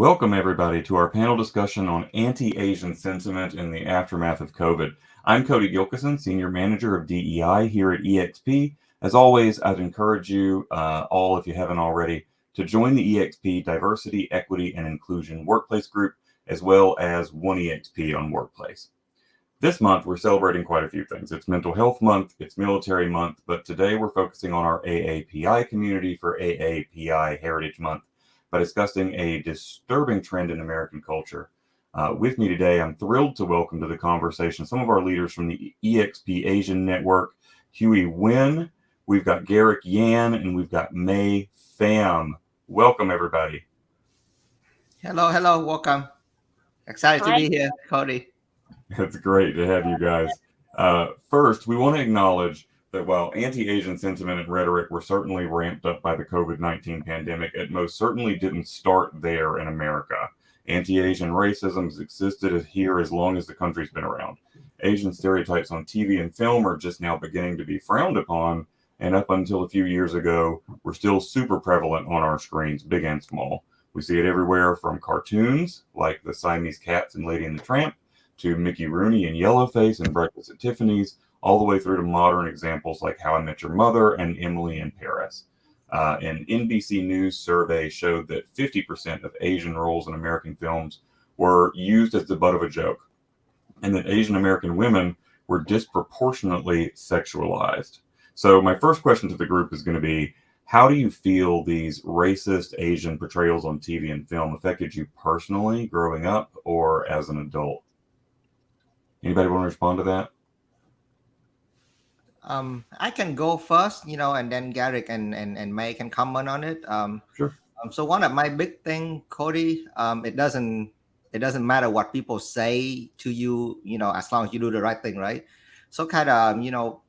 Welcome, everybody, to our panel discussion on anti-Asian sentiment in the aftermath of COVID. I'm Cody Gilkison, Senior Manager of DEI here at eXp. As always, I'd encourage you all, if you haven't already, to join the eXp Diversity, Equity, and Inclusion Workplace Group, as well as One eXp on Workplace. This month, we're celebrating quite a few things. It's Mental Health Month, it's Military Month, but today we're focusing on our AAPI community for AAPI Heritage Month by discussing a disturbing trend in American culture. With me today, I'm thrilled to welcome to the conversation some of our leaders from the eXp Asian Network, Huy Nguyen, we've got Garrick Yan, and we've got Pham. Welcome, everybody. Hello, welcome. Excited to be here, Cody. It's great to have you guys. First, we want to acknowledge that while anti-Asian sentiment and rhetoric were certainly ramped up by the COVID-19 pandemic, it most certainly didn't start there in America. Anti-Asian racism has existed here as long as the country's been around. Asian stereotypes on TV and film are just now beginning to be frowned upon, and up until a few years ago, were still super prevalent on our screens, big and small. We see it everywhere from cartoons, like the Siamese Cats and Lady and the Tramp, to Mickey Rooney and Yellowface and Breakfast at Tiffany's, all the way through to modern examples like How I Met Your Mother and Emily in Paris. An NBC News survey showed that 50% of Asian roles in American films were used as the butt of a joke, and that Asian American women were disproportionately sexualized. So my first question to the group is going to be, how do you feel these racist Asian portrayals on TV and film affected you personally growing up or as an adult? Anybody want to respond to that? I can go first, and then Garrick and May can comment on it. Sure. So one of my big thing, Cody, it doesn't matter what people say to you, as long as you do the right thing, right? So kind of,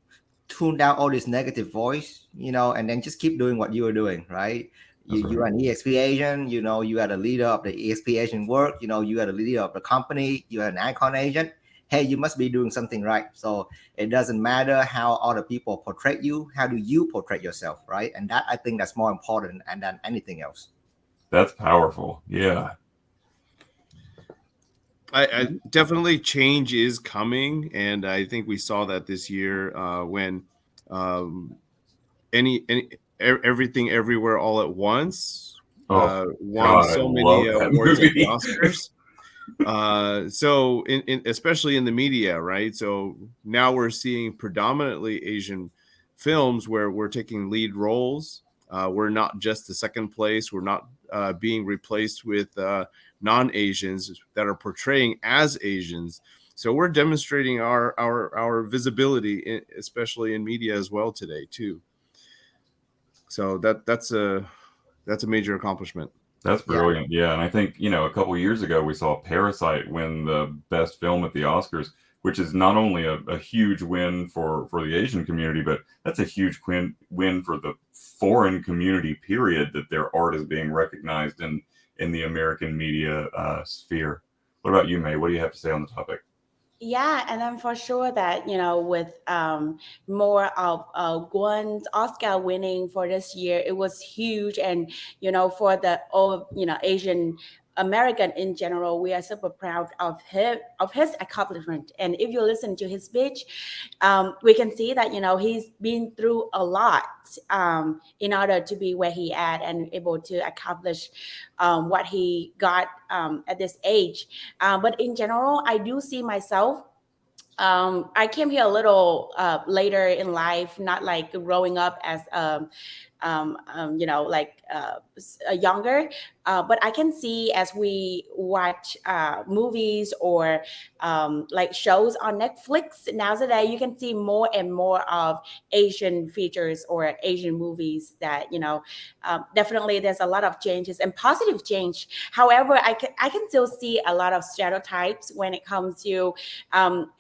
tune down all this negative voice, and then just keep doing what you are doing, right? You are an eXp Asian, you are the leader of the eXp Asian work, you are the leader of the company, you are an icon agent. Hey, you must be doing something right. So it doesn't matter how other people portray you. How do you portray yourself, right? And that, I think, that's more important than anything else. That's powerful. Yeah. I definitely change is coming, and I think we saw that this year when everything everywhere all at once won so many awards at the Oscars. So especially in the media, right? So now we're seeing predominantly Asian films where we're taking lead roles. We're not just the second place. We're not being replaced with non-Asians that are portraying as Asians. So we're demonstrating our visibility, especially in media as well today too. So that's a major accomplishment. That's brilliant. Yeah. And I think, a couple of years ago, we saw Parasite win the best film at the Oscars, which is not only a huge win for the Asian community, but that's a huge win for the foreign community, period, that their art is being recognized in the American media sphere. What about you, May? What do you have to say on the topic? Yeah, and I'm for sure that, with more of Gwen's Oscar winning for this year, it was huge. And, for the Asian American in general, we are super proud of his accomplishment. And if you listen to his speech, we can see that, he's been through a lot in order to be where he at and able to accomplish what he got at this age. But in general, I do see myself. I came here a little later in life, not like growing up as younger, but I can see as we watch movies or like shows on Netflix nowadays, you can see more and more of Asian features or Asian movies that, definitely there's a lot of changes and positive change. However, I can still see a lot of stereotypes when it comes to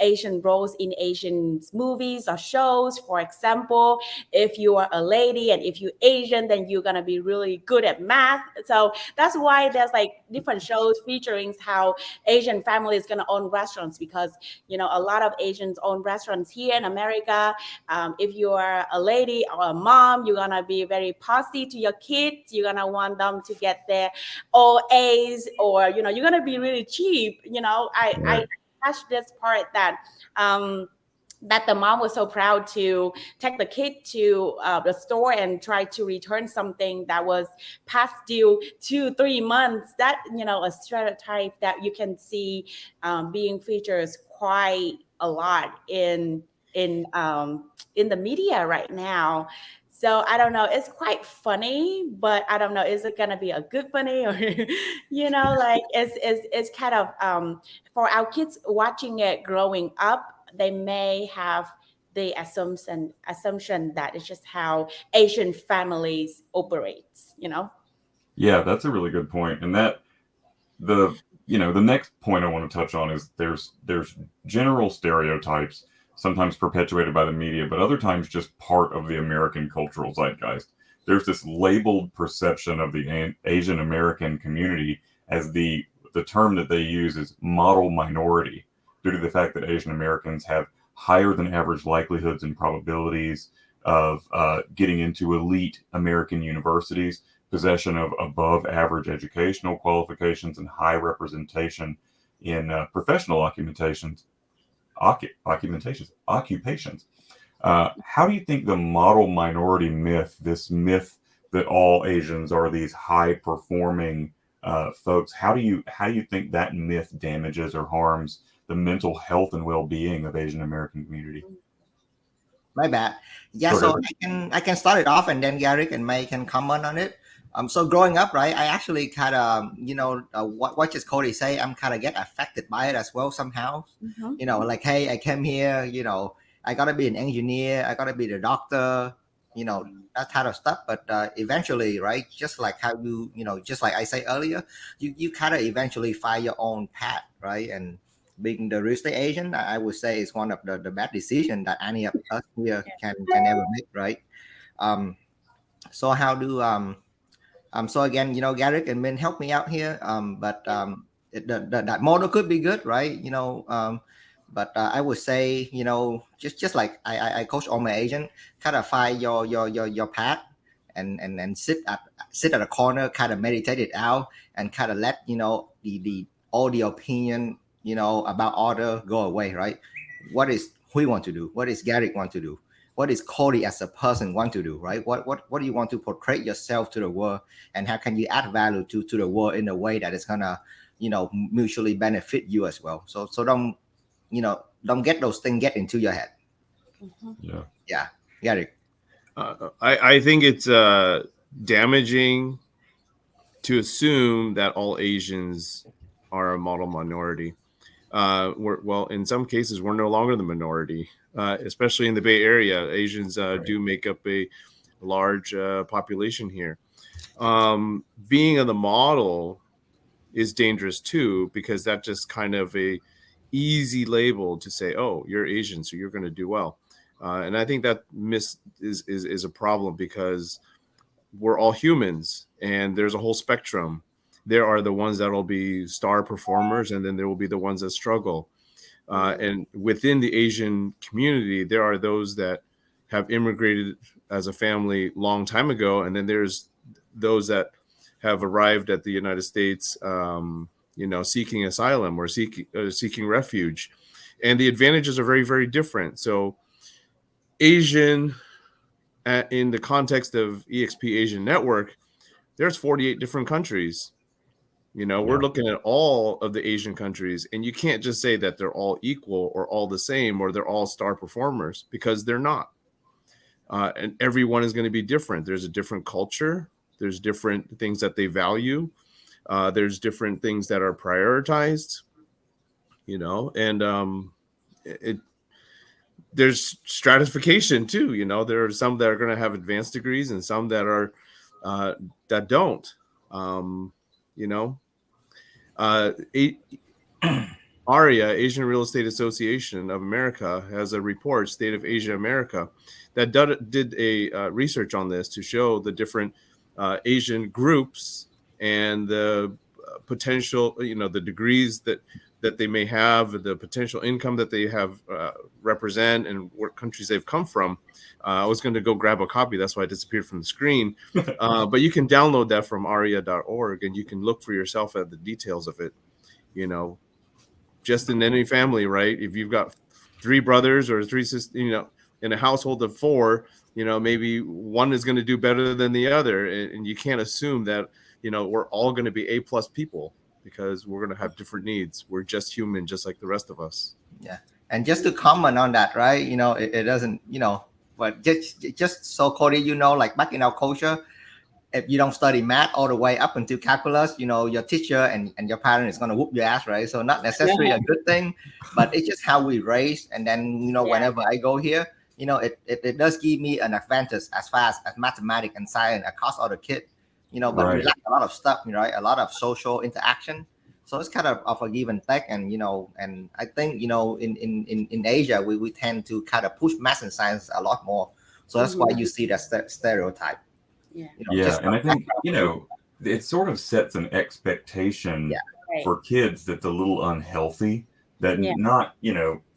Asian roles in Asian movies or shows. For example, if you are a lady and if you Asian, then you're gonna be really good at math. So that's why there's like different shows featuring how Asian families gonna own restaurants, because a lot of Asians own restaurants here in America. If you are a lady or a mom, you're gonna be very positive to your kids. You're gonna want them to get their all A's, or you're gonna be really cheap. I touched this part that that the mom was so proud to take the kid to the store and try to return something that was past due 2-3 months. That a stereotype that you can see being featured quite a lot in the media right now. So I don't know. It's quite funny, but I don't know. Is it gonna be a good funny, or like it's kind of for our kids watching it growing up, they may have the assumption that it's just how Asian families operates. Yeah, that's a really good point. And that the next point I want to touch on is there's general stereotypes, sometimes perpetuated by the media, but other times just part of the American cultural zeitgeist. There's this labeled perception of the Asian American community as the term that they use is model minority, due to the fact that Asian Americans have higher than average likelihoods and probabilities of getting into elite American universities, possession of above average educational qualifications, and high representation in professional occupations. How do you think the model minority myth, this myth that all Asians are these high performing folks, how do you think that myth damages or harms the mental health and well-being of Asian American community? My bad. Yeah, so I can start it off, and then Garrick and May can comment on it. So growing up, right, I actually kind of, what just Cody say, I'm kind of get affected by it as well somehow. Like, hey, I came here, I gotta be an engineer, I gotta be the doctor, that kind of stuff. But eventually, right, just like how just like I say earlier, you kind of eventually find your own path, right? And being the real estate agent, I would say is one of the bad decisions that any of us here can ever make, right? So how do so again, Garrick and Minh help me out here. But that model could be good, right? But I would say, just like I coach all my agent, kind of find your path and sit at a corner, kind of meditate it out, and kind of let the all the opinion about order go away, right? What is Huy want to do? What is Garrick want to do? What is Cody as a person want to do, right? What do you want to portray yourself to the world, and how can you add value to the world in a way that is gonna mutually benefit you as well? So don't get those things get into your head. Yeah, Garrick. I think it's damaging to assume that all Asians are a model minority. Well, in some cases, we're no longer the minority, especially in the Bay Area. Asians do make up a large population here. Being on the model is dangerous too, because that's just kind of a easy label to say, oh, you're Asian, so you're going to do well. And I think that is a problem, because we're all humans and there's a whole spectrum. There are the ones that will be star performers, and then there will be the ones that struggle. And within the Asian community, there are those that have immigrated as a family long time ago, and then there's those that have arrived at the United States, seeking asylum or seeking refuge, and the advantages are very, very different. So, Asian, in the context of eXp Asian Network, there's 48 different countries. We're looking at all of the Asian countries, and you can't just say that they're all equal or all the same or they're all star performers, because they're not. And everyone is going to be different. There's a different culture. There's different things that they value. There's different things that are prioritized, and there's stratification too. There are some that are going to have advanced degrees and some that are that don't. On ARIA, Asian Real Estate Association of America, has a report, State of Asia America, that did a research on this to show the different Asian groups and the potential, the degrees that they may have, the potential income that they have represent, and what countries they've come from. I was going to go grab a copy. That's why I disappeared from the screen. But you can download that from aria.org, and you can look for yourself at the details of it. Just in any family, right? If you've got 3 brothers or 3 sisters, in a household of 4, maybe one is going to do better than the other. And you can't assume that, we're all going to be A+ people, because we're going to have different needs. We're just human, just like the rest of us. Yeah. And just to comment on that, right? It doesn't, but just so Cody, like back in our culture, if you don't study math all the way up until calculus, your teacher and your parent is going to whoop your ass, right? So not necessarily a good thing, but it's just how we raised. And then, whenever I go here, it does give me an advantage as far as mathematics and science across all the kids, but Right. we lack a lot of stuff, right? A lot of social interaction. So it's kind of a give and take. And, and I think, in Asia, we tend to kind of push math and science a lot more. So that's why you see that stereotype. Yeah. And I think, it sort of sets an expectation for kids that's a little unhealthy, that not,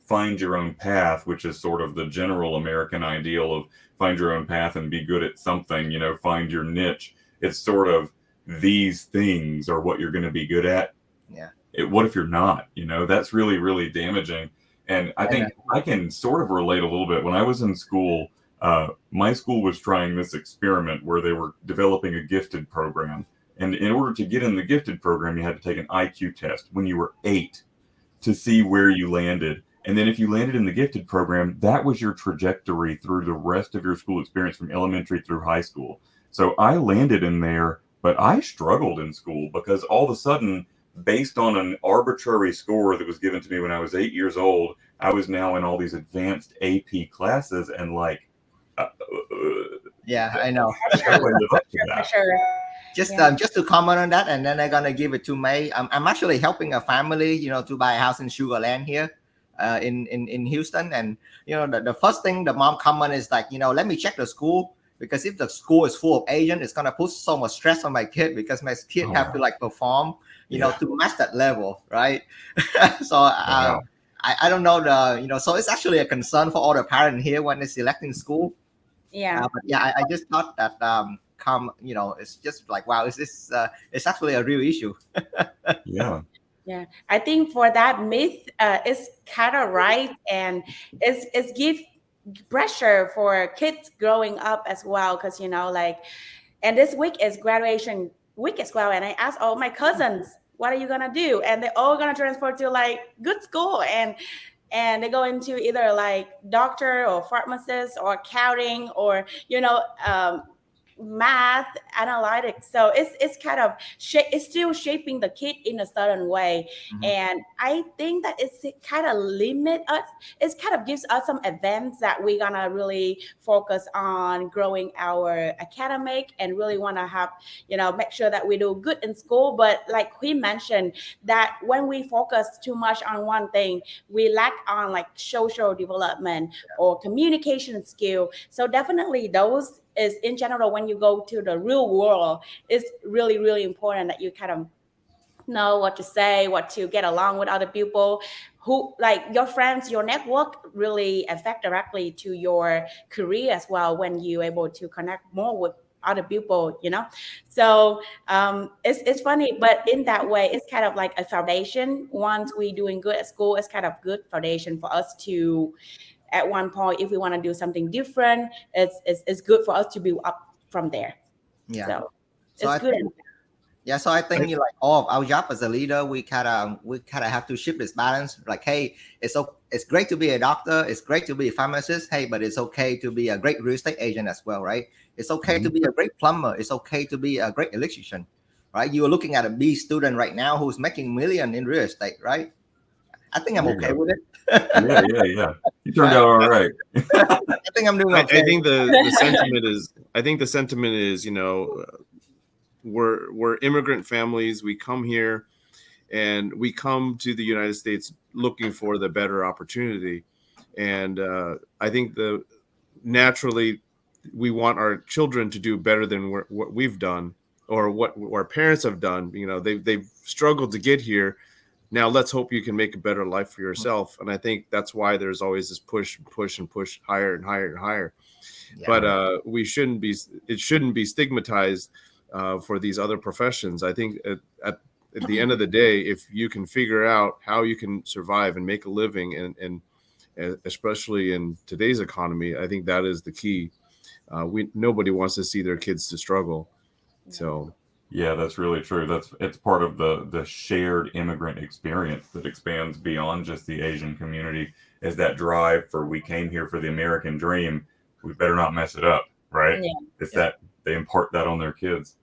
find your own path, which is sort of the general American ideal of find your own path and be good at something, find your niche. It's sort of these things are what you're going to be good at. Yeah. What if you're not? That's really, really damaging. And I think I can sort of relate a little bit. When I was in school, my school was trying this experiment where they were developing a gifted program. And in order to get in the gifted program, you had to take an IQ test when you were 8 to see where you landed. And then if you landed in the gifted program, that was your trajectory through the rest of your school experience from elementary through high school. So I landed in there, but I struggled in school because all of a sudden, based on an arbitrary score that was given to me when I was 8 years old, I was now in all these advanced AP classes and yeah, I know. For sure. Just to comment on that, and then I'm gonna give it to May. I'm actually helping a family, to buy a house in Sugar Land here, in Houston. And the first thing the mom comment is like, let me check the school, because if the school is full of Asian, it's gonna put so much stress on my kid, because my kid have to perform, to match that level, right? So I don't know so it's actually a concern for all the parents here when they're selecting school. Yeah. But I just thought that it's just like, wow, it's actually a real issue. Yeah. Yeah, I think for that myth, it's kind of right, and it's give pressure for kids growing up as well, because and this week is graduation week as well, and I asked all my cousins, what are you gonna do? And they're all gonna transfer to good school, and they go into either doctor or pharmacist or accounting or math, analytics. So it's kind of it's still shaping the kid in a certain way. And I think that it's kind of limit us. It kind of gives us some events that we're gonna really focus on growing our academic and really want to have make sure that we do good in school. But like Huy mentioned, that when we focus too much on one thing, we lack on social development or communication skill. So definitely those is in general, when you go to the real world, it's really, really important that you kind of know what to say, what to get along with other people, who your friends, your network really affect directly to your career as well when you're able to connect more with other people, So it's funny, but in that way, it's kind of like a foundation. Once we doing good at school, it's kind of good foundation for us to, at one point, if we want to do something different, it's good for us to build up from there. Yeah. So it's good. Yeah, so I think all of our job as a leader, we kind of have to shift this balance. Hey, it's great to be a doctor, it's great to be a pharmacist. Hey, but it's okay to be a great real estate agent as well, right? It's okay to be a great plumber. It's okay to be a great electrician, right? You are looking at a B student right now who's making millions in real estate, right? I think I'm okay with it. Yeah. You turned out all right. I think I'm doing okay. I think the sentiment is, we're immigrant families. We come here and we come to the United States looking for the better opportunity. And I think naturally we want our children to do better than what we've done or what our parents have done. You know, they've struggled to get here. Now let's hope you can make a better life for yourself. And I think that's why there's always this push higher and higher and higher. Yeah. But it shouldn't be stigmatized for these other professions. I think at the end of the day, if you can figure out how you can survive and make a living, and especially in today's economy, I think that is the key. Nobody wants to see their kids to struggle. So yeah, that's really true. It's part of the shared immigrant experience that expands beyond just the Asian community, is that drive for, we came here for the American dream, we better not mess it up, right? Yeah. It's that they impart that on their kids.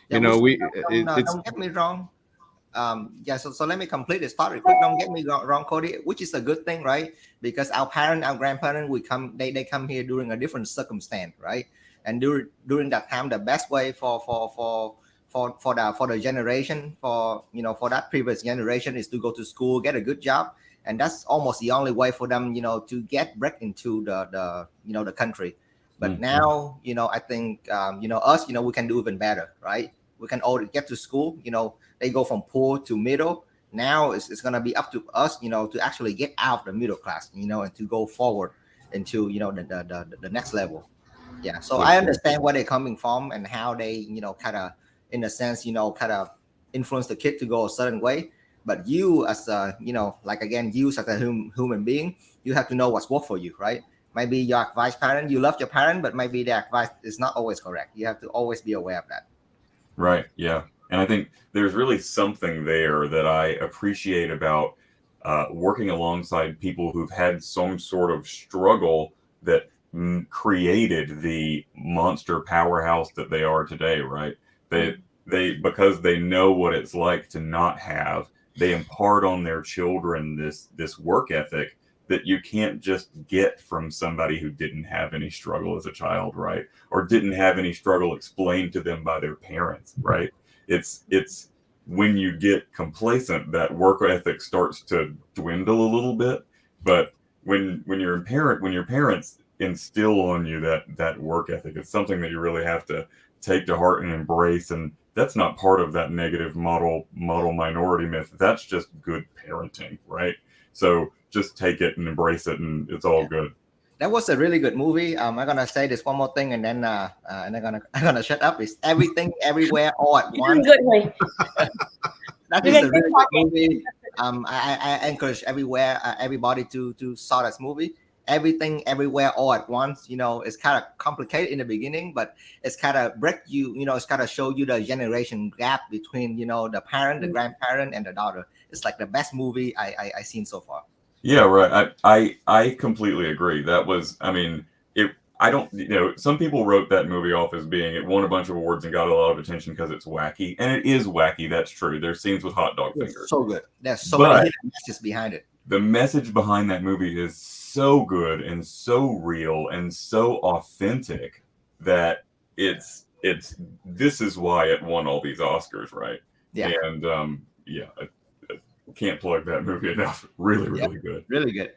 Yeah, don't get me wrong. So let me complete this thought real quick. Don't get me wrong, Cody, which is a good thing, right? Because our grandparents, they come here during a different circumstance, right? And during that time, the best way for the generation, for that previous generation, is to go to school, get a good job, and that's almost the only way for them, to get back into the country. But now, I think us, we can do even better, right? We can all get to school. They go from poor to middle. Now it's gonna be up to us, to actually get out of the middle class, and to go forward into the next level. Yeah. So I understand where they're coming from and how they, kind of, in a sense, kind of influence the kid to go a certain way. But you as a, you as a human being, you have to know what's work for you, right? Maybe your advice parent, you love your parent, but maybe the advice is not always correct. You have to always be aware of that. Right. Yeah. And I think there's really something there that I appreciate about working alongside people who've had some sort of struggle that created the monster powerhouse that they are today, right? They because they know what it's like to not have, they impart on their children this work ethic that you can't just get from somebody who didn't have any struggle as a child, right? Or didn't have any struggle explained to them by their parents, right? It's when you get complacent, that work ethic starts to dwindle a little bit. But when your parents instill on you that work ethic, it's something that you really have to take to heart and embrace. And that's not part of that negative model minority myth. That's just good parenting, right? So just take it and embrace it, and it's all good. That was a really good movie. I'm gonna say this one more thing, and then I'm gonna shut up. It's Everything Everywhere All at Once. That is a really good movie. I encourage everybody to saw this movie. Everything Everywhere All at Once. It's kind of complicated in the beginning, but it's kind of break you. It's kind of show you the generation gap between the parent, the grandparent, and the daughter. It's like the best movie I seen so far. Yeah, right. I completely agree. That was, I mean, some people wrote that movie off as being, it won a bunch of awards and got a lot of attention because it's wacky, and it is wacky. That's true. There's scenes with hot dog fingers. So good. There's so many hidden messages behind it. The message behind that movie is so good and so real and so authentic that this is why it won all these Oscars, right? Yeah. And I can't plug that movie enough. Really good. Really good.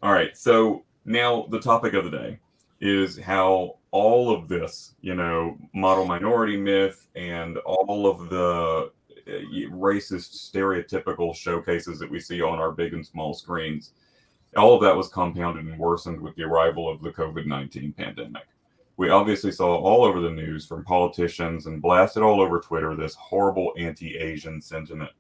All right. So now the topic of the day is how all of this, model minority myth and all of the racist stereotypical showcases that we see on our big and small screens, all of that was compounded and worsened with the arrival of the COVID-19 pandemic. We obviously saw all over the news from politicians and blasted all over Twitter this horrible anti-Asian sentiment.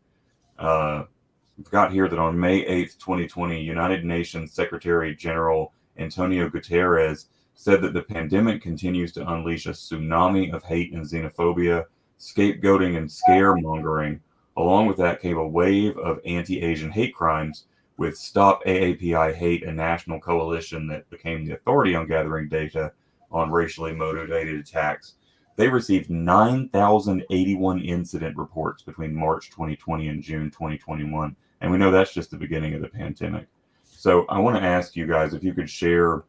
We've got here that on May 8th, 2020, United Nations Secretary General Antonio Guterres said that the pandemic continues to unleash a tsunami of hate and xenophobia, scapegoating and scaremongering. Along with that came a wave of anti-Asian hate crimes, with Stop AAPI Hate, a national coalition that became the authority on gathering data on racially motivated attacks. They received 9,081 incident reports between March 2020 and June 2021. And we know that's just the beginning of the pandemic. So I want to ask you guys if you could share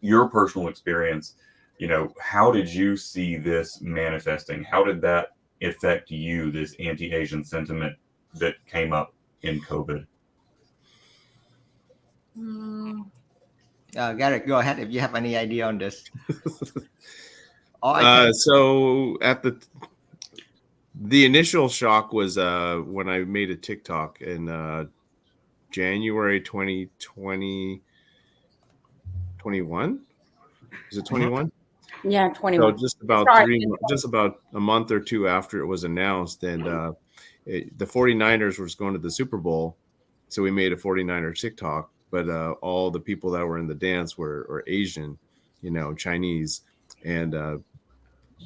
your personal experience. How did you see this manifesting? How did that affect you, this anti-Asian sentiment that came up in COVID? Garrick, go ahead if you have any idea on this. So at the initial shock was when I made a TikTok in January 2020, 21. Is it 21? Yeah, 21. So just about a month or two after it was announced, and the 49ers was going to the Super Bowl, so we made a 49er TikTok. But all the people that were in the dance were Asian, Chinese, and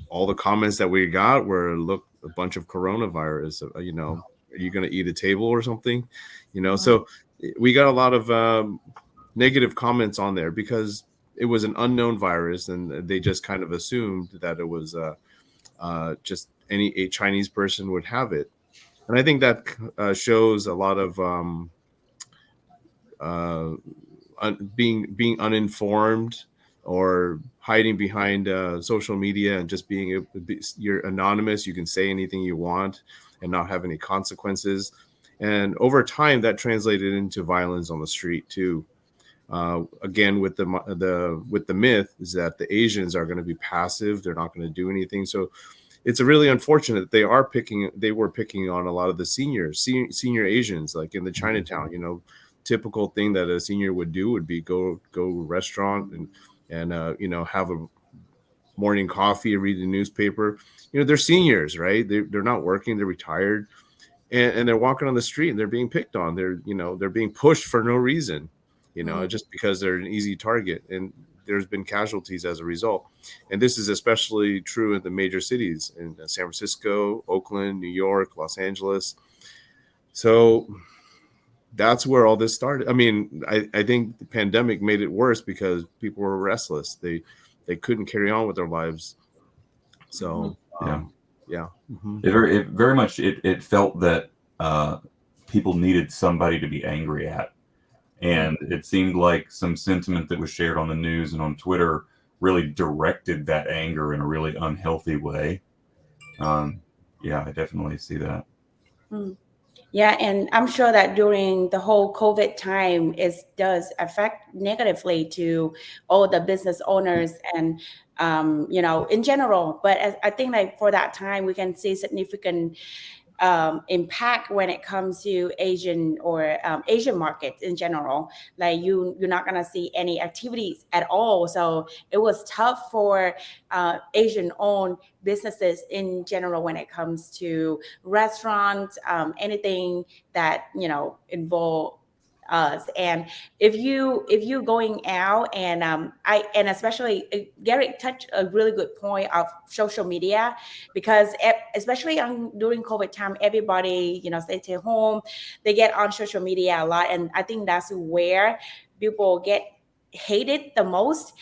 all the comments that we got were, look, a bunch of coronavirus. Are you going to eat a table or something? So we got a lot of negative comments on there because it was an unknown virus, and they just kind of assumed that it was just a Chinese person would have it. And I think that shows a lot of being uninformed or hiding behind social media and just you're anonymous. You can say anything you want and not have any consequences. And over time, that translated into violence on the street too. Again, with the myth is that the Asians are going to be passive; they're not going to do anything. So it's really unfortunate that they were picking on a lot of the senior Asians, like in the Chinatown. Typical thing that a senior would do would be go restaurant and have a morning coffee, read the newspaper. They're seniors, right? They're not working; they're retired, and they're walking on the street and they're being picked on. They're being pushed for no reason. Just because they're an easy target, and there's been casualties as a result. And this is especially true in the major cities in San Francisco, Oakland, New York, Los Angeles. So that's where all this started. I mean, I think the pandemic made it worse because people were restless. They couldn't carry on with their lives. So yeah. Mm-hmm. It very much felt that people needed somebody to be angry at. And it seemed like some sentiment that was shared on the news and on Twitter really directed that anger in a really unhealthy way. I definitely see that. Yeah, and I'm sure that during the whole COVID time, it does affect negatively to all the business owners and, in general. But I think like for that time, we can see significant impact when it comes to Asian or Asian markets in general. Like you're not gonna see any activities at all. So it was tough for Asian-owned businesses in general when it comes to restaurants, anything that involve us. And if you going out and and especially Garrick touched a really good point of social media, because especially during COVID time, everybody stay at home, they get on social media a lot, and I think that's where people get hated the most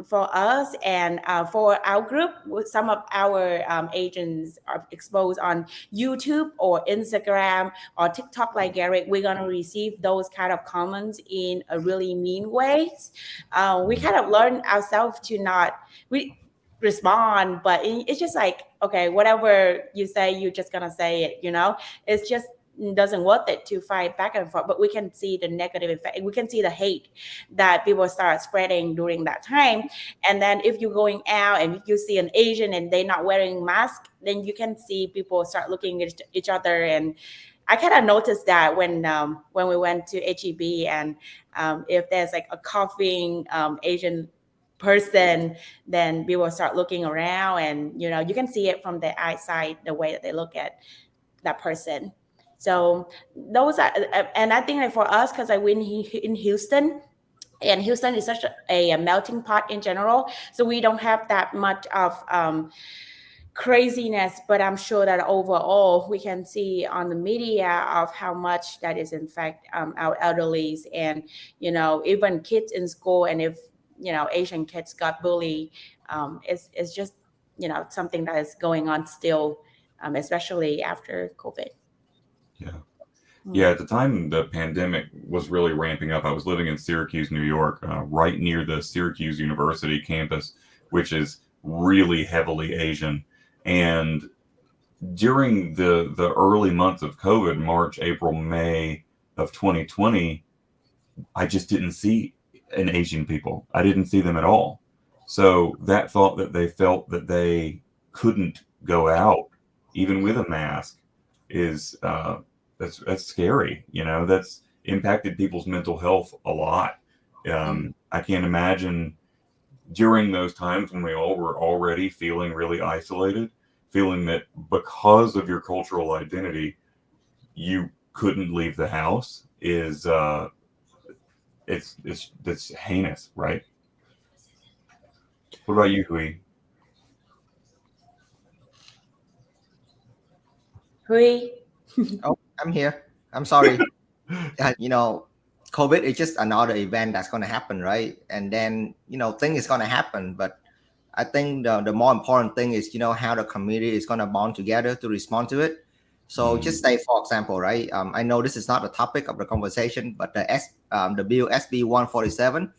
for us and for our group. Some of our agents are exposed on YouTube or Instagram or TikTok like Garrick. We're going to receive those kind of comments in a really mean ways. We kind of learn ourselves to not respond, but it's just like, okay, whatever you say, you're just going to say it, it's just doesn't worth it to fight back and forth. But we can see the negative effect. We can see the hate that people start spreading during that time. And then if you're going out and you see an Asian and they're not wearing mask, then you can see people start looking at each other. And I kind of noticed that when we went to HEB, and if there's like a coughing Asian person, then people start looking around, and you can see it from their eyesight, the way that they look at that person. So those are, and I think that for us, because I win in Houston, and Houston is such a melting pot in general, so we don't have that much of craziness. But I'm sure that overall we can see on the media of how much that is in fact our elderlies and even kids in school. And if Asian kids got bullied, it's just something that is going on still, especially after COVID. Yeah, at the time the pandemic was really ramping up, I was living in Syracuse, New York, right near the Syracuse University campus, which is really heavily Asian. And during the early months of COVID, March, April, May of 2020, I just didn't see an Asian people. I didn't see them at all. So that thought that they felt that they couldn't go out, even with a mask, is that's scary. You know, that's impacted people's mental health a lot. I can't imagine during those times when we all were already feeling really isolated, feeling that because of your cultural identity, you couldn't leave the house is it's heinous, right? What about you, Huy? Huy. Oh, I'm here. I'm sorry. You know, COVID is just another event that's going to happen, right? And then, you know, thing is going to happen. But I think the more important thing is, you know, how the community is going to bond together to respond to it. So just say, for example, right? I know this is not the topic of the conversation, but the bill SB 147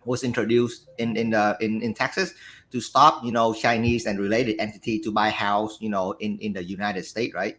was introduced in Texas to stop, you know, Chinese and related entity to buy house, you know, in the United States, right?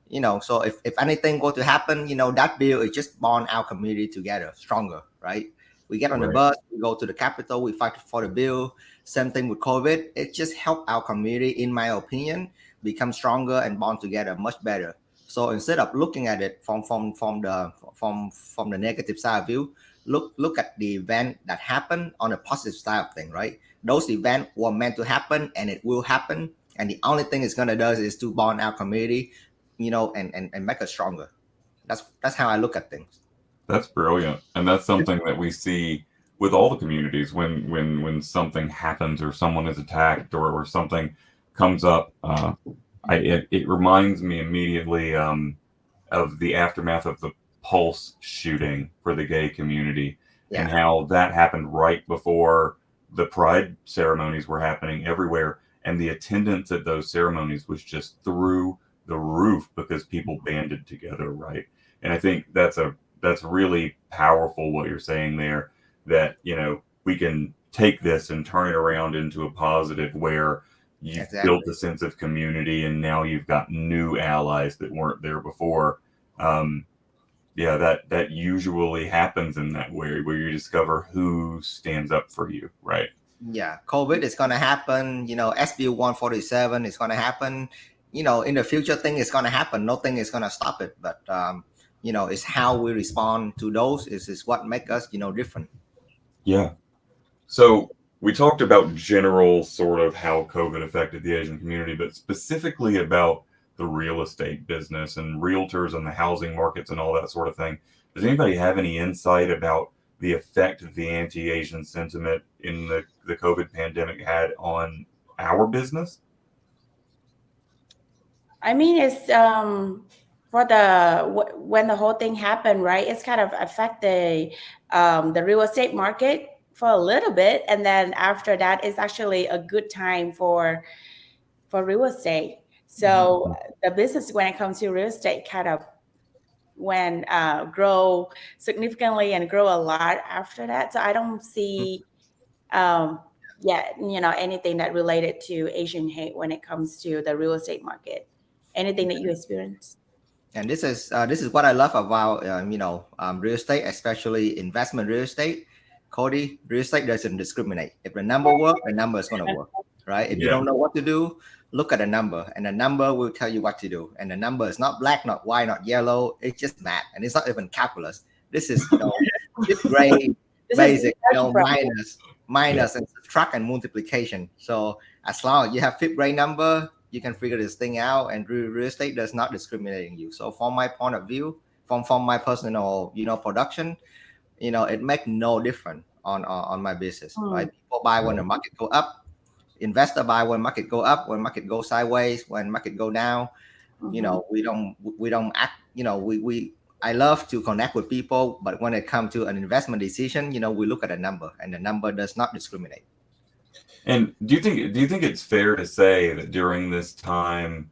You know, so if anything were to happen, you know, that bill is just bond our community together stronger, right? We get on the bus, we go to the Capitol, we fight for the bill. Same thing with COVID. It just helped our community, in my opinion, become stronger and bond together much better. So instead of looking at it from the negative side of view, look at the event that happened on the positive side of thing, right? Those events were meant to happen and it will happen. And the only thing it's gonna do is to bond our community, you know, and make us stronger. That's how I look at things. That's brilliant, and that's something that we see with all the communities when something happens or someone is attacked or something comes up. It reminds me immediately of the aftermath of the Pulse shooting for the gay community, and how that happened right before the Pride ceremonies were happening everywhere, and the attendance at those ceremonies was just through the roof because people banded together, right? And I think that's really powerful what you're saying there, that, you know, we can take this and turn it around into a positive where you've built a sense of community and now you've got new allies that weren't there before. That usually happens in that way where you discover who stands up for you, right? Yeah, COVID is going to happen. You know, SB 147 is going to happen. You know, in the future, thing is going to happen. Nothing is going to stop it. But, you know, it's how we respond to those is what make us, you know, different. Yeah. So we talked about general sort of how COVID affected the Asian community, but specifically about the real estate business and realtors and the housing markets and all that sort of thing. Does anybody have any insight about the effect of the anti-Asian sentiment in the COVID pandemic had on our business? I mean, it's when the whole thing happened, right? It's kind of affected the real estate market for a little bit, and then after that, it's actually a good time for real estate. So the business, when it comes to real estate, kind of grow significantly and grow a lot after that. So I don't see anything that related to Asian hate when it comes to the real estate market. Anything that you experience? And this is what I love about real estate, especially investment real estate. Cody, real estate doesn't discriminate. If the number works, the number is going to work, right? If you don't know what to do, look at the number, and the number will tell you what to do. And the number is not black, not white, not yellow. It's just math, and it's not even calculus. This is fifth grade basic, minus and subtract and multiplication. So as long as you have fifth grade number, you can figure this thing out. And real estate does not discriminate you. So from my point of view, from my personal production, it makes no difference on my business. Right? People buy when the market go up. Investor buy when market go up, when market go sideways, when market go down. We don't act. I love to connect with people, but when it comes to an investment decision, we look at a number, and the number does not discriminate. And do you think it's fair to say that during this time,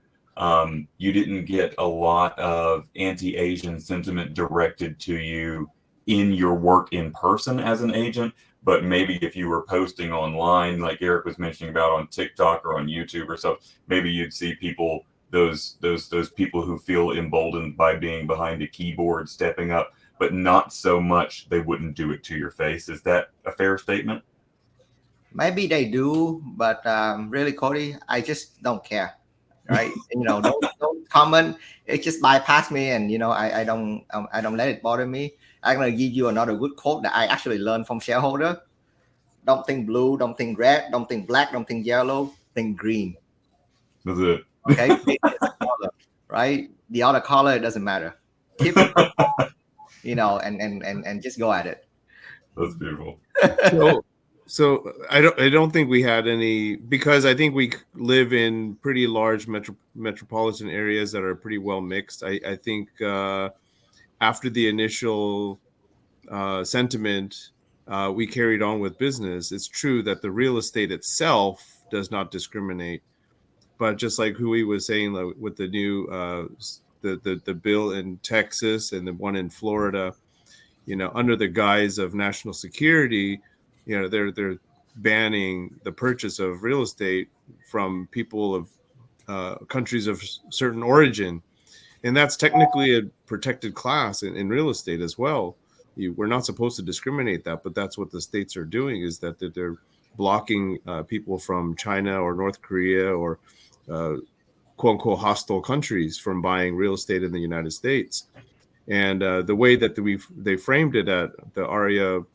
you didn't get a lot of anti-Asian sentiment directed to you in your work in person as an agent? But maybe if you were posting online, like Garrick was mentioning about on TikTok or on YouTube or so, maybe you'd see people those people who feel emboldened by being behind a keyboard, stepping up, but not so much they wouldn't do it to your face. Is that a fair statement? Maybe they do, but really, Cody, I just don't care. Right? Don't comment. It just bypass me, and I don't let it bother me. I'm gonna give you another good quote that I actually learned from shareholder. Don't think blue, don't think red, don't think black, don't think yellow, think green. That's it. Okay, color, right? The other color, it doesn't matter. Keep it purple, and just go at it. That's beautiful. So I don't think we had any, because I think we live in pretty large metropolitan areas that are pretty well mixed. I think after the initial sentiment, we carried on with business. It's true that the real estate itself does not discriminate, but just like Huy was saying, with the new the bill in Texas and the one in Florida, under the guise of national security, they're banning the purchase of real estate from people of countries of certain origin, and that's technically a protected class in real estate as well. We're not supposed to discriminate that, but that's what the states are doing, is that they're blocking people from China or North Korea or quote unquote hostile countries from buying real estate in the United States. And the way that they framed it at the ARIA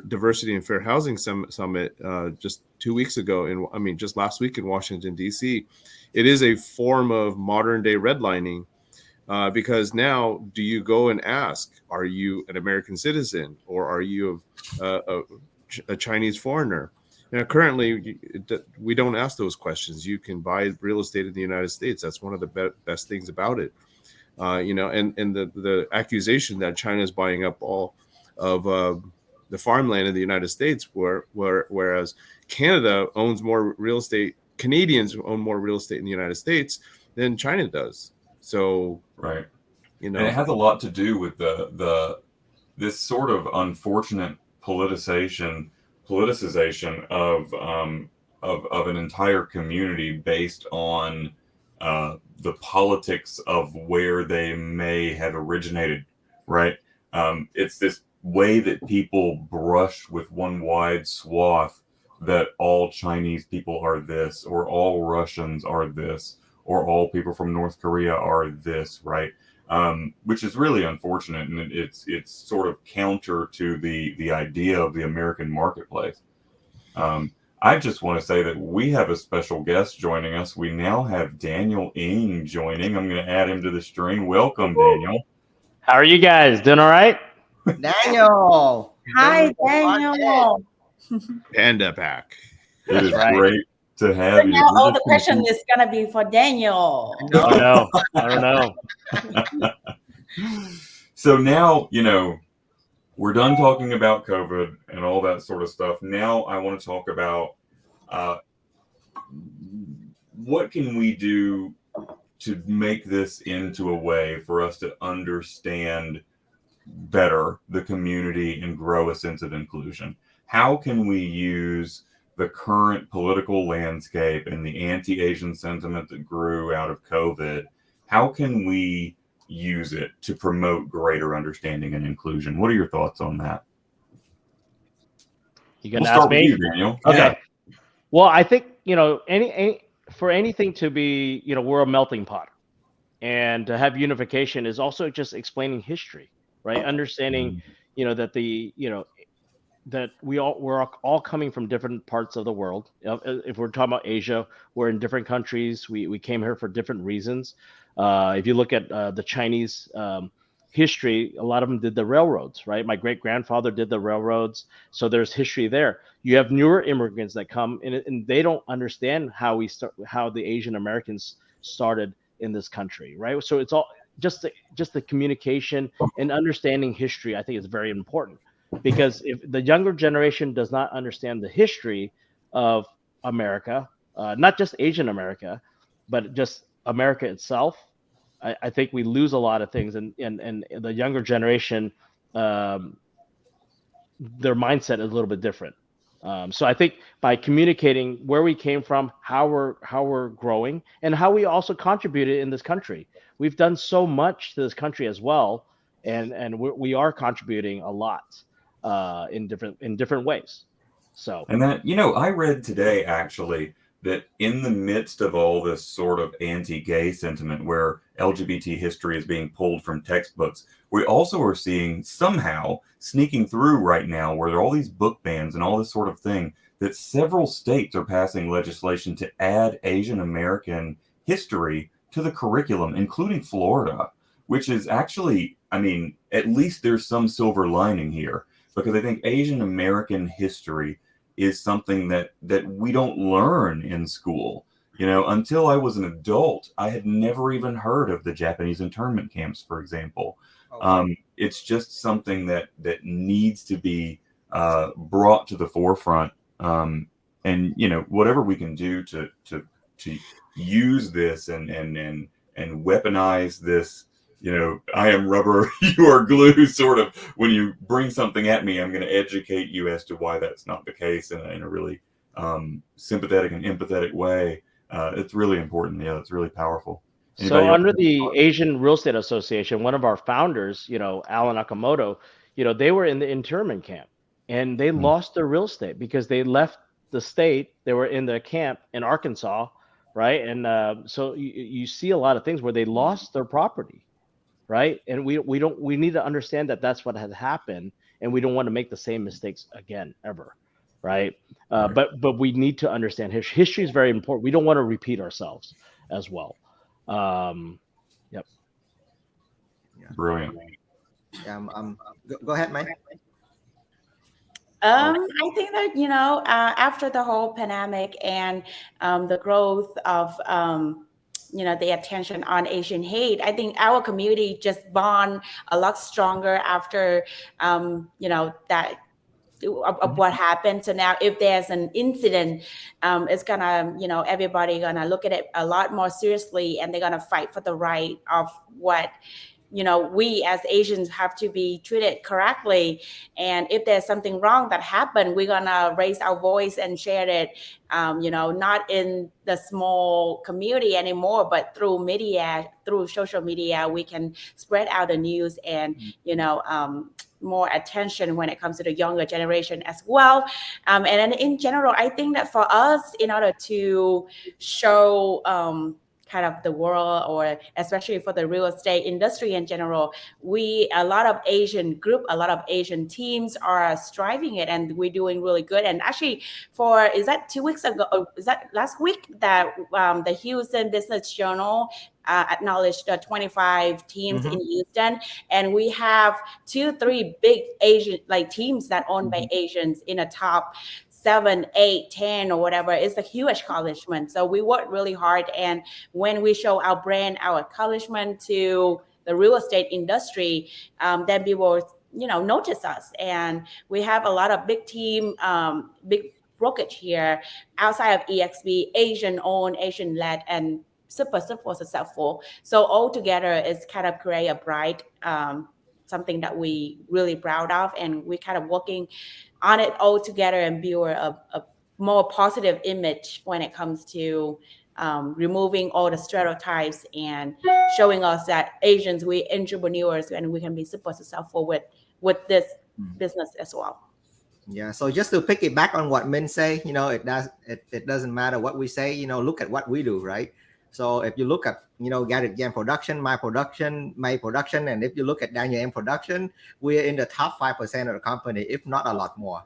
Diversity and Fair Housing Summit just 2 weeks ago, just last week in Washington, D.C., it is a form of modern day redlining, because now, do you go and ask, are you an American citizen or are you a Chinese foreigner? Now, currently, we don't ask those questions. You can buy real estate in the United States. That's one of the best things about it. And the accusation that China is buying up all of the farmland in the United States, whereas Canada owns more real estate, Canadians own more real estate in the United States than China does. So, right. And it has a lot to do with this sort of unfortunate politicization of an entire community based on the politics of where they may have originated, right? It's this way that people brush with one wide swath that all Chinese people are this, or all Russians are this, or all people from North Korea are this, right? Which is really unfortunate, and it's sort of counter to the idea of the American marketplace. I just want to say that we have a special guest joining us. We now have Daniel Ng joining. I'm going to add him to the stream. Welcome, Daniel. How are you guys? Doing all right? Daniel. Hi, Daniel. Panda Pack. It is great to have you. Now all the question is going to be for Daniel. I don't know. So now, we're done talking about COVID and all that sort of stuff. Now I want to talk about what can we do to make this into a way for us to understand better the community and grow a sense of inclusion. How can we use the current political landscape and the anti-Asian sentiment that grew out of COVID? How can we use it to promote greater understanding and inclusion? What are your thoughts on that? You gonna ask me? You, Daniel. Okay. Yeah. Well, I think for anything to be, we're a melting pot, and to have unification is also just explaining history, right? Understanding, that we're all coming from different parts of the world. If we're talking about Asia, we're in different countries. We came here for different reasons. If you look at the Chinese history, a lot of them did the railroads, right? My great-grandfather did the railroads, so there's history there. You have newer immigrants that come in, and they don't understand how the Asian Americans started in this country, right? So it's all just the communication and understanding history. I think is very important, because if the younger generation does not understand the history of America, not just Asian America, but just America itself, I think we lose a lot of things, and the younger generation, their mindset is a little bit different. So I think by communicating where we came from, how we're growing, and how we also contributed in this country, we've done so much to this country as well, and we are contributing a lot in different ways. So, and that, I read today actually that in the midst of all this sort of anti-gay sentiment where LGBT history is being pulled from textbooks, we also are seeing somehow sneaking through right now where there are all these book bans and all this sort of thing, that several states are passing legislation to add Asian American history to the curriculum, including Florida, which is actually, I mean, at least there's some silver lining here, because I think Asian American history is something that we don't learn in school. Until I was an adult, I had never even heard of the Japanese internment camps, for example. It's just something that needs to be brought to the forefront. And whatever we can do to use this and weaponize this, I am rubber, you are glue, sort of. When you bring something at me, I'm going to educate you as to why that's not the case in a really sympathetic and empathetic way. It's really important. Yeah, it's really powerful. So under the Asian Real Estate Association, one of our founders, Alan Akamoto, they were in the internment camp, and they lost their real estate because they left the state. They were in the camp in Arkansas, right? And so you see a lot of things where they lost their property, right? And we need to understand that that's what had happened, and we don't want to make the same mistakes again ever, right? But we need to understand history is very important. We don't want to repeat ourselves as well. Yep. Brilliant. Go ahead, Mike. I think that after the whole pandemic and the growth of the attention on Asian hate, I think our community just bond a lot stronger after that of what happened. So now if there's an incident, it's gonna, everybody gonna look at it a lot more seriously, and they're gonna fight for the right of what we as Asians have to be treated correctly. And if there's something wrong that happened, we're gonna raise our voice and share it, not in the small community anymore, but through media, through social media, we can spread out the news and, more attention when it comes to the younger generation as well. And then in general, I think that for us, in order to show kind of the world, or especially for the real estate industry in general, a lot of Asian teams are striving it, and we're doing really good. And actually, is that 2 weeks ago? Is that last week that the Houston Business Journal acknowledged the 25 teams in Houston, and we have 2-3 big Asian teams that owned by Asians in the top 7, 8, 10 or whatever. It's a huge accomplishment. So we work really hard, and when we show our brand, our accomplishment to the real estate industry, then people notice us. And we have a lot of big team, big brokerage here outside of eXp, Asian owned, Asian led, and super successful. So all together is kind of create a bright something that we really proud of, and we kind of working on it all together and build a more positive image when it comes to removing all the stereotypes and showing us that Asians, we entrepreneurs, and we can be super successful with this business as well. Yeah. So just to pick it back on what Minh say, it doesn't matter what we say, look at what we do, right? So if you look at, Garrick Yan production, my production, and if you look at Daniel M production, we're in the top 5% of the company, if not a lot more,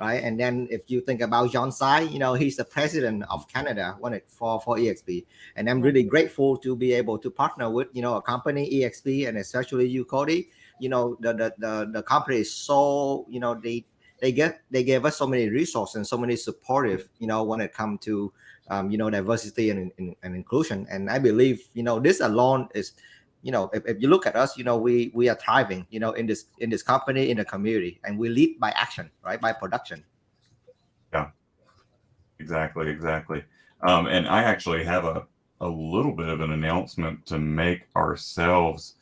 right? And then if you think about John Sai, he's the president of Canada for eXp. And I'm really grateful to be able to partner with, a company, eXp, and especially you, Cody. The company is so, they gave us so many resources and so many supportive, when it comes to diversity and inclusion. And I believe, this alone is, if you look at us, we are thriving, in this company, in the community, and we lead by action, right? By production. Yeah, exactly. And I actually have a little bit of an announcement to make ourselves.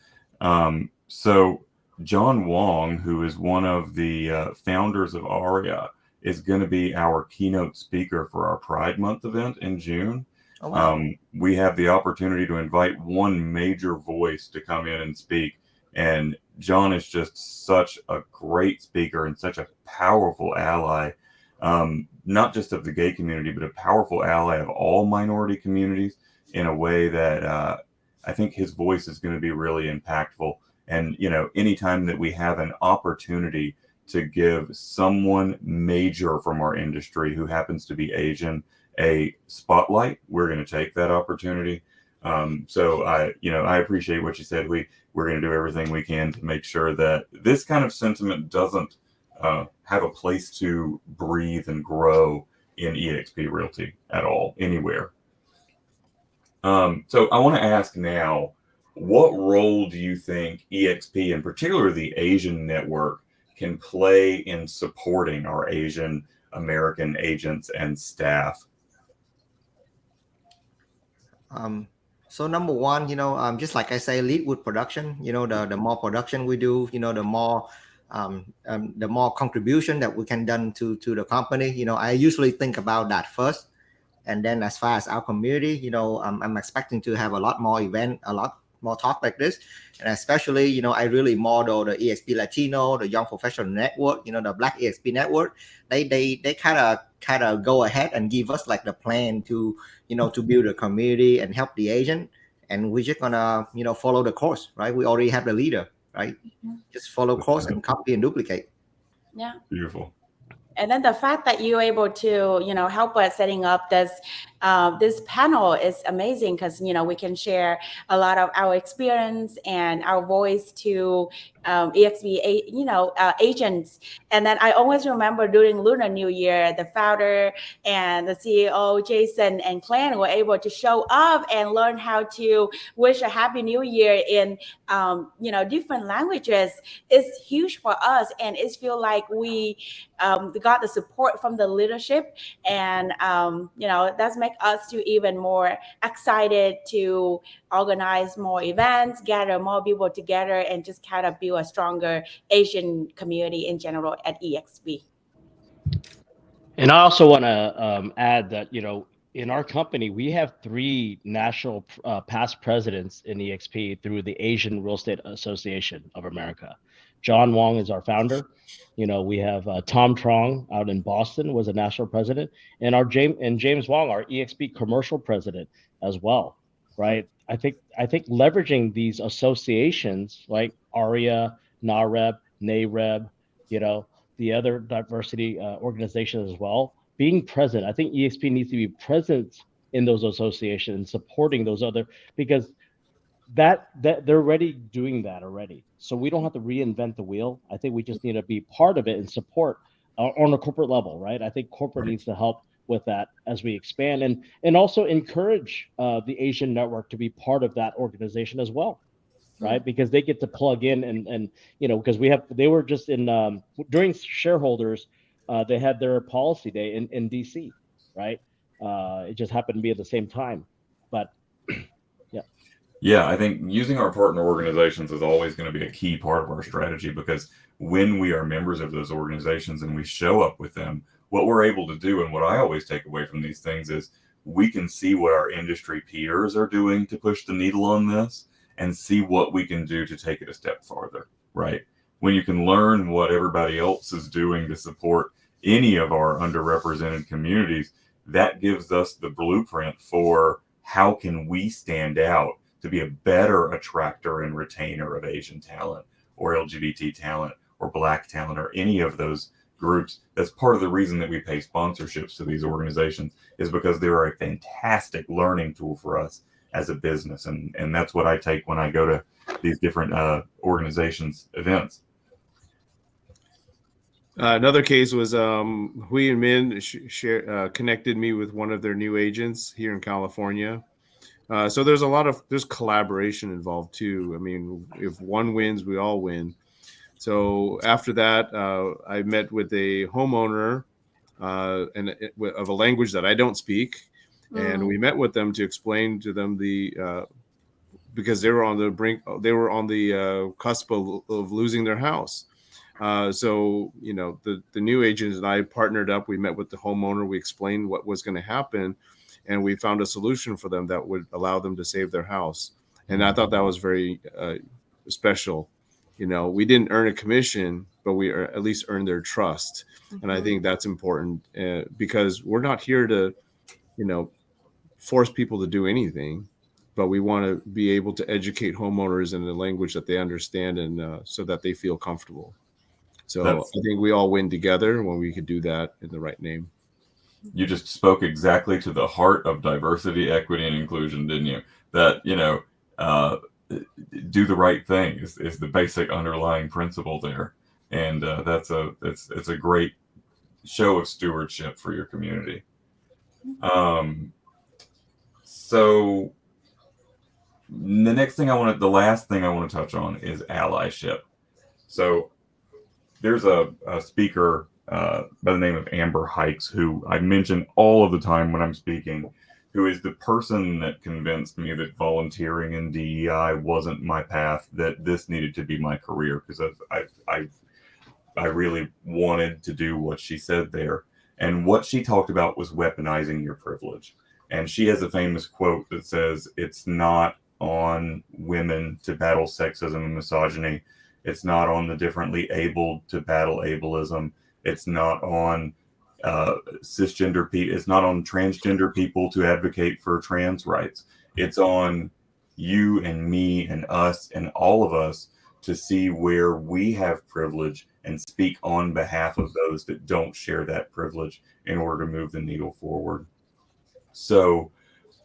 So John Wong, who is one of the founders of ARIA, is going to be our keynote speaker for our Pride Month event in June. Oh, wow. We have the opportunity to invite one major voice to come in and speak. And John is just such a great speaker and such a powerful ally, not just of the gay community, but a powerful ally of all minority communities in a way that I think his voice is going to be really impactful. And, you know, anytime that we have an opportunity to give someone major from our industry who happens to be Asian a spotlight, we're going to take that opportunity. So I appreciate what you said. We're going to do everything we can to make sure that this kind of sentiment doesn't have a place to breathe and grow in eXp Realty at all, anywhere. So I want to ask now, what role do you think eXp, in particular the Asian network, can play in supporting our Asian American agents and staff? So number one, just like I say, lead with production. The more production we do, the more contribution that we can done to the company. I usually think about that first, and then as far as our community, I'm expecting to have a lot more event, a lot more talk like this, and especially, I really model the eXp Latino, the Young Professional Network, the Black eXp Network. They kind of go ahead and give us like the plan to build a community and help the agent, and we're just gonna follow the course, right? We already have the leader, right? Just follow course and copy and duplicate. Yeah, beautiful. And then the fact that you're able to, help us setting up this panel is amazing, because, we can share a lot of our experience and our voice to eXp, agents. And then I always remember during Lunar New Year, the founder and the CEO, Jason and Clan, were able to show up and learn how to wish a Happy New Year in, different languages. It's huge for us, and it feels like we got the support from the leadership, and that's make us to even more excited to organize more events, gather more people together, and just kind of build a stronger Asian community in general at eXp. And I also want to add that in our company we have 3 national past presidents in eXp through the Asian Real Estate Association of America. John Wong is our founder. We have Tom Trong out in Boston was a national president, and James Wong, our eXp commercial president as well, right? I think leveraging these associations like ARIA, NAREB, NAREB, the other diversity organizations as well, being present. I think eXp needs to be present in those associations and supporting those other, because that they're already doing that already. So we don't have to reinvent the wheel. I think we just need to be part of it and support on a corporate level, right? I think corporate needs to help with that as we expand, and also encourage the Asian network to be part of that organization as well, right? Because they get to plug in and because they were just in during shareholders, they had their policy day in DC, right? It just happened to be at the same time, but yeah, I think using our partner organizations is always going to be a key part of our strategy, because when we are members of those organizations and we show up with them, what we're able to do, and what I always take away from these things, is we can see what our industry peers are doing to push the needle on this and see what we can do to take it a step farther, right? When you can learn what everybody else is doing to support any of our underrepresented communities, that gives us the blueprint for how can we stand out to be a better attractor and retainer of Asian talent or LGBT talent or Black talent or any of those groups. That's part of the reason that we pay sponsorships to these organizations, is because they're a fantastic learning tool for us as a business. And that's what I take when I go to these different organizations events. Another case was Huy and Minh connected me with one of their new agents here in California. So there's collaboration involved too. I mean, if one wins, we all win. So after that, I met with a homeowner of a language that I don't speak, and we met with them to explain to them because they were on the cusp of losing their house. So, the new agents and I partnered up. We met with the homeowner. We explained what was going to happen, and we found a solution for them that would allow them to save their house. And I thought that was very special. We didn't earn a commission, but we at least earned their trust. And I think that's important because we're not here to, force people to do anything, but we want to be able to educate homeowners in a language that they understand and so that they feel comfortable. So I think we all win together when we could do that in the right name. You just spoke exactly to the heart of diversity, equity, and inclusion, didn't you? That, do the right thing is the basic underlying principle there. And it's a great show of stewardship for your community. So the last thing I want to touch on is allyship. So there's a speaker by the name of Amber Hikes, who I mention all of the time when I'm speaking, who is the person that convinced me that volunteering in DEI wasn't my path, that this needed to be my career, because I really wanted to do what she said there. And what she talked about was weaponizing your privilege. And she has a famous quote that says, "It's not on women to battle sexism and misogyny. It's not on the differently abled to battle ableism. It's not on cisgender people. It's not on transgender people to advocate for trans rights. It's on you and me and us and all of us to see where we have privilege and speak on behalf of those that don't share that privilege in order to move the needle forward." So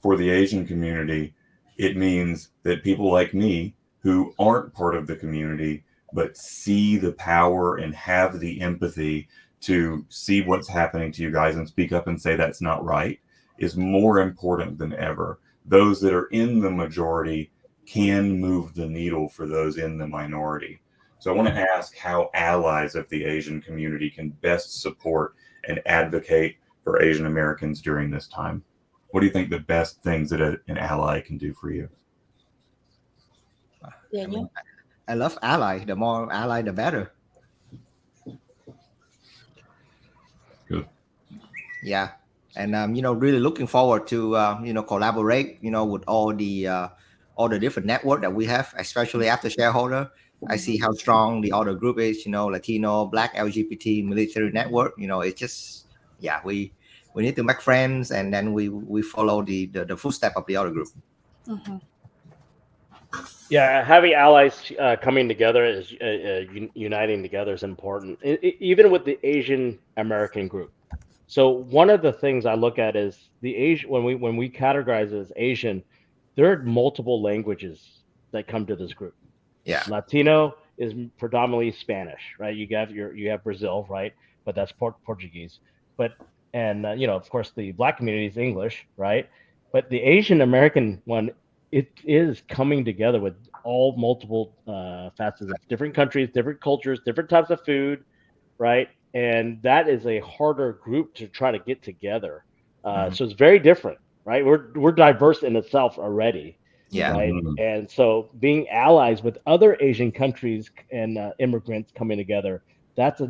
for the Asian community, it means that people like me who aren't part of the community but see the power and have the empathy to see what's happening to you guys and speak up and say that's not right is more important than ever. Those that are in the majority can move the needle for those in the minority. So I want to ask how allies of the Asian community can best support and advocate for Asian Americans during this time. What do you think the best things that an ally can do for you? Daniel? I love ally. The more ally, the better. Good. Yeah. And, really looking forward to, collaborate, with all the different network that we have, especially after shareholder. I see how strong the other group is, Latino, Black, LGBT, military network. It's just, we need to make friends, and then we follow the footstep of the other group. Mm-hmm. Yeah, having allies coming together is uniting together is important, even with the Asian American group. So one of the things I look at is the Asian, when we categorize as Asian, there are multiple languages that come to this group. Yeah, Latino is predominantly Spanish, right? You have Brazil, right? But that's Portuguese. And of course the Black community is English, right? But the Asian American one, it is coming together with all multiple facets of different countries, different cultures, different types of food, right? And that is a harder group to try to get together. So it's very different, right? We're diverse in itself already, right? And so being allies with other Asian countries and immigrants coming together, that's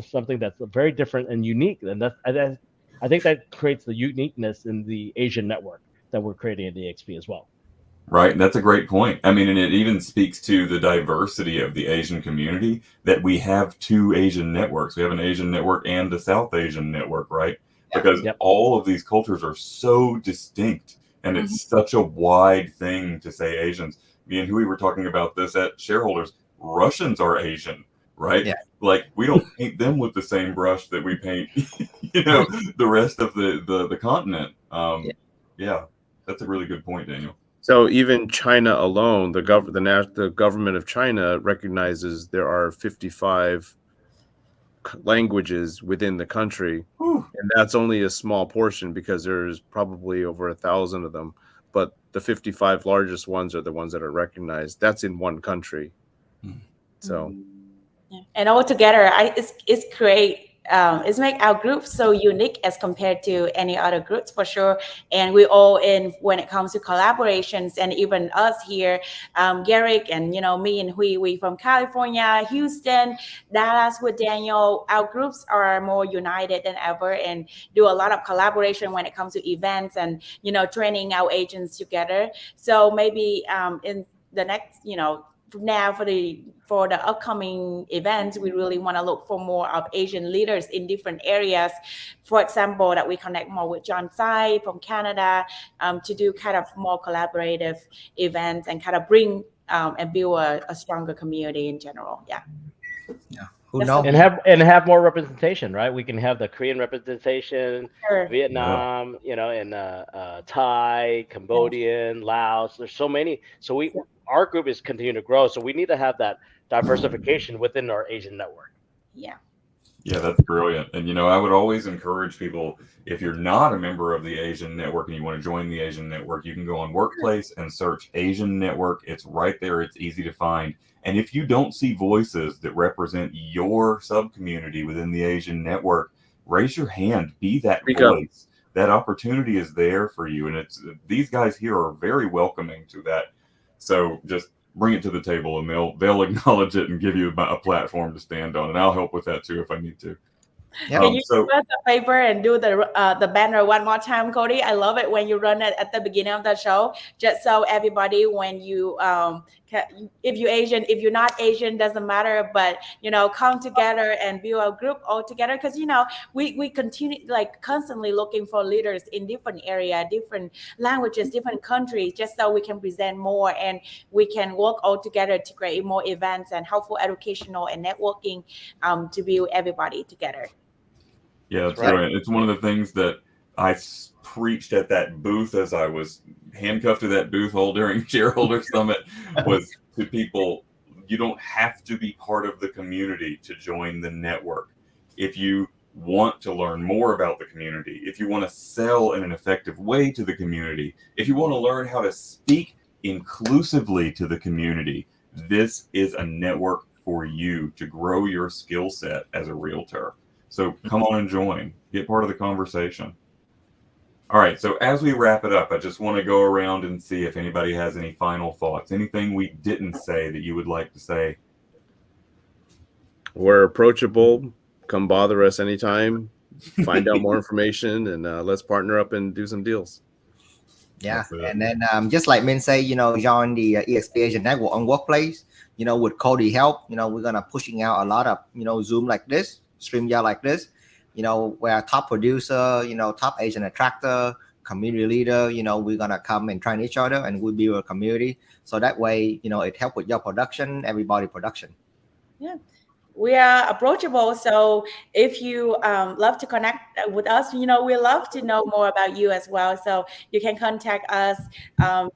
something that's very different and unique. And I think that creates the uniqueness in the Asian network that we're creating at eXp as well. Right. That's a great point. I mean, and it even speaks to the diversity of the Asian community that we have two Asian networks. We have an Asian network and a South Asian network, right? Because all of these cultures are so distinct, and it's such a wide thing to say Asians. Me and Huy were talking about this at shareholders. Russians are Asian, right? Yeah. Like, we don't paint them with the same brush that we paint, the rest of the continent. Yeah, that's a really good point, Daniel. So even China alone, the government of China recognizes there are 55 languages within the country, and that's only a small portion because there's probably over 1,000 of them. But the 55 largest ones are the ones that are recognized. That's in one country. So, and all together, it's create it's make our group so unique as compared to any other groups for sure. And we all in when it comes to collaborations, and even us here, Garrick and me and Huy, we from California, Houston, Dallas with Daniel. Our groups are more united than ever and do a lot of collaboration when it comes to events and training our agents together. So maybe in the next now for the upcoming events, we really want to look for more of Asian leaders in different areas. For example, that we connect more with John Tsai from Canada to do kind of more collaborative events and kind of bring and build a stronger community in general. Yeah. Who knows? And have more representation, right? We can have the Korean representation, Sure. Vietnam, and Thai, Cambodian, Laos. There's so many. So our group is continuing to grow. So we need to have that diversification within our Asian network. Yeah. Yeah, that's brilliant. And, I would always encourage people, if you're not a member of the Asian network and you want to join the Asian network, you can go on Workplace and search Asian network. It's right there. It's easy to find. And if you don't see voices that represent your sub-community within the Asian network, raise your hand, be that voice. That opportunity is there for you. And these guys here are very welcoming to that. So just bring it to the table and they'll acknowledge it and give you a platform to stand on. And I'll help with that too if I need to. Yep. Can you do us a favor and do the banner one more time, Cody? I love it when you run it at the beginning of the show, just so everybody, when you if you're Asian, if you're not Asian, doesn't matter, but come together and build a group all together, because we continue constantly looking for leaders in different area, different languages, different countries, just so we can present more and we can work all together to create more events and helpful educational and networking to build everybody together. Yeah, that's brilliant. It's one of the things that I preached at that booth as I was handcuffed to that booth hole during Shareholder Summit was to people, you don't have to be part of the community to join the network. If you want to learn more about the community, if you want to sell in an effective way to the community, if you want to learn how to speak inclusively to the community, this is a network for you to grow your skill set as a realtor. So come on and join, get part of the conversation. All right, so as we wrap it up, I just want to go around and see if anybody has any final thoughts, anything we didn't say that you would like to say. We're approachable. Come bother us anytime. Find out more information, and let's partner up and do some deals. Yeah, and then just like Minh say, join the eXp Asian Network on Workplace. With Cody help, we're gonna pushing out a lot of Zoom like this, StreamYard like this. Where top producer, top Asian attractor, community leader, we're gonna come and train each other, and we build a community. So that way, it helps with your production, everybody production. Yeah. We are approachable. So if you love to connect with us, we love to know more about you as well. So you can contact us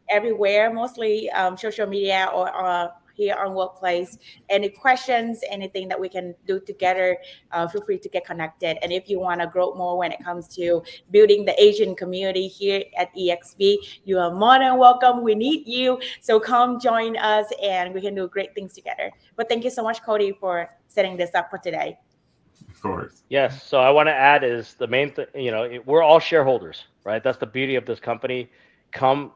everywhere, mostly social media or here on Workplace. Any questions, anything that we can do together, feel free to get connected. And if you want to grow more when it comes to building the Asian community here at eXp, you are more than welcome. We need you. So come join us and we can do great things together. But thank you so much, Cody, for setting this up for today. Of course. Yes. So I want to add is the main thing, we're all shareholders, right? That's the beauty of this company. Come,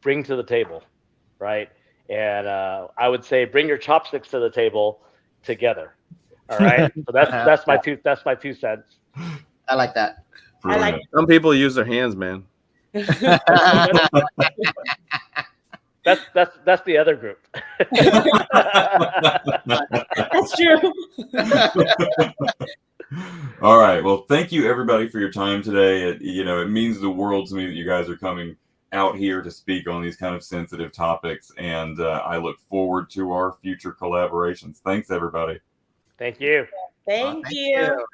bring to the table, right? And I would say bring your chopsticks to the table together. All right. So that's my 2 cents. I like that. Brilliant. I like Some people use their hands, man. That's the other group. That's true. All right. Well, thank you everybody for your time today. It means the world to me that you guys are coming out here to speak on these kind of sensitive topics, and I look forward to our future collaborations. Thanks, everybody. Thank you. Thank you.